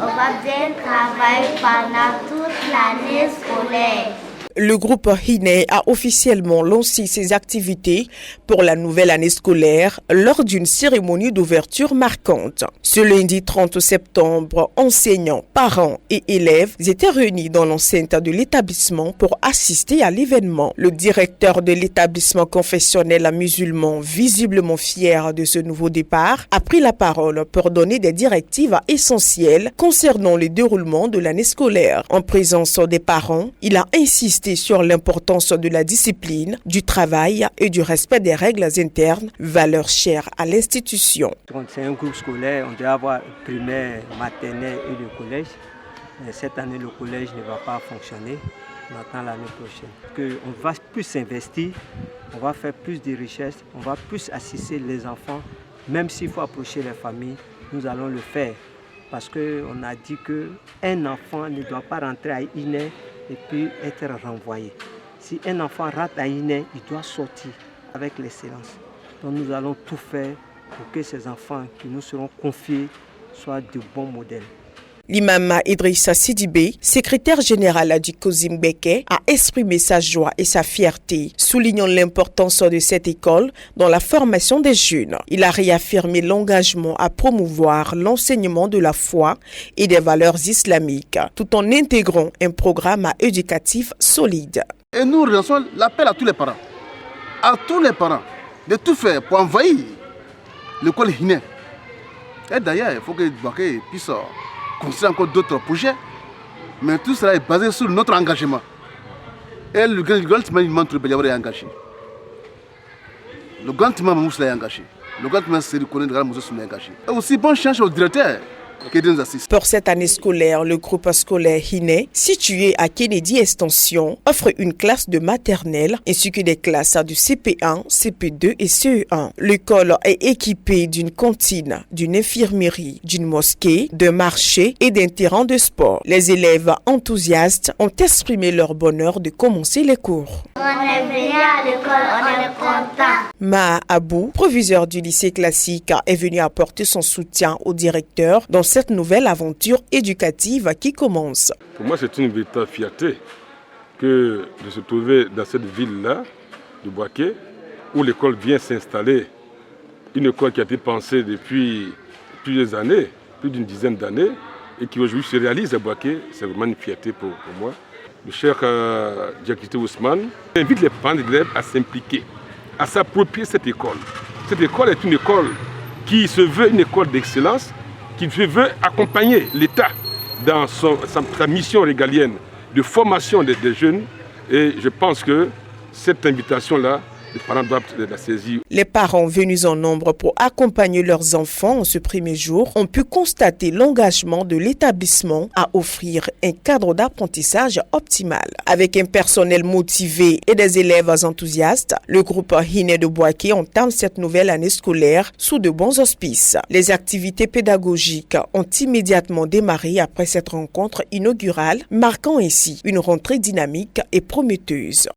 On va bien travailler pendant toute l'année scolaire. Le groupe Hiné a officiellement lancé ses activités pour la nouvelle année scolaire lors d'une cérémonie d'ouverture marquante. Ce lundi 30 septembre, enseignants, parents et élèves étaient réunis dans l'enceinte de l'établissement pour assister à l'événement. Le directeur de l'établissement confessionnel musulman, visiblement fier de ce nouveau départ, a pris la parole pour donner des directives essentielles concernant le déroulement de l'année scolaire. En présence des parents, il a insisté sur l'importance de la discipline, du travail et du respect des règles internes, valeurs chères à l'institution. C'est un groupe scolaire, on doit avoir primaire, maternelle et le collège. Cette année, le collège ne va pas fonctionner. On attend l'année prochaine. On va plus s'investir, on va faire plus de richesses, on va plus assister les enfants. Même s'il faut approcher les familles, nous allons le faire. Parce qu'on a dit qu'un enfant ne doit pas rentrer à Hiné et puis être renvoyé. Si un enfant rate à Hiné, il doit sortir avec l'excellence. Donc nous allons tout faire pour que ces enfants qui nous seront confiés soient de bons modèles. L'imam Idrissa Sidibé, secrétaire général du Kozim Beke, a exprimé sa joie et sa fierté, soulignant l'importance de cette école dans la formation des jeunes. Il a réaffirmé l'engagement à promouvoir l'enseignement de la foi et des valeurs islamiques, tout en intégrant un programme éducatif solide. Et nous lançons l'appel à tous les parents, de tout faire pour envahir l'école Hiné. Et d'ailleurs, il faut que Bouaké puisse construire encore d'autres projets, mais tout cela est basé sur notre engagement. Et le grand témoin est engagé. Le grand témoin est engagé. Le grand témoin est engagé. Et aussi, bonne chance au directeur qui nous assiste. Pour cette année scolaire, le groupe scolaire Hiné, situé à Kennedy Extension, offre une classe de maternelle ainsi que des classes de CP1, CP2 et CE1. L'école est équipée d'une cantine, d'une infirmerie, d'une mosquée, d'un marché et d'un terrain de sport. Les élèves enthousiastes ont exprimé leur bonheur de commencer les cours. On est venu à l'école, on est content. Maha Abou, proviseur du lycée classique, est venu apporter son soutien au directeur dans cette nouvelle aventure éducative qui commence. Pour moi, c'est une véritable fierté de se trouver dans cette ville-là, de Bouaké, où l'école vient s'installer. Une école qui a été pensée depuis plusieurs années, plus d'une dizaine d'années, et qui aujourd'hui se réalise à Bouaké. C'est vraiment une fierté pour moi. Le cher Diakité Ousmane invite les parents d'élèves à s'impliquer, à s'approprier cette école. Cette école est une école qui se veut une école d'excellence, qui veut accompagner l'État dans sa mission régalienne de formation des jeunes. Et je pense que cette invitation-là, les parents doivent la saisir. Les parents venus en nombre pour accompagner leurs enfants en ce premier jour ont pu constater l'engagement de l'établissement à offrir un cadre d'apprentissage optimal. Avec un personnel motivé et des élèves enthousiastes, le groupe Hiné de Bouaké entame cette nouvelle année scolaire sous de bons auspices. Les activités pédagogiques ont immédiatement démarré après cette rencontre inaugurale, marquant ainsi une rentrée dynamique et prometteuse.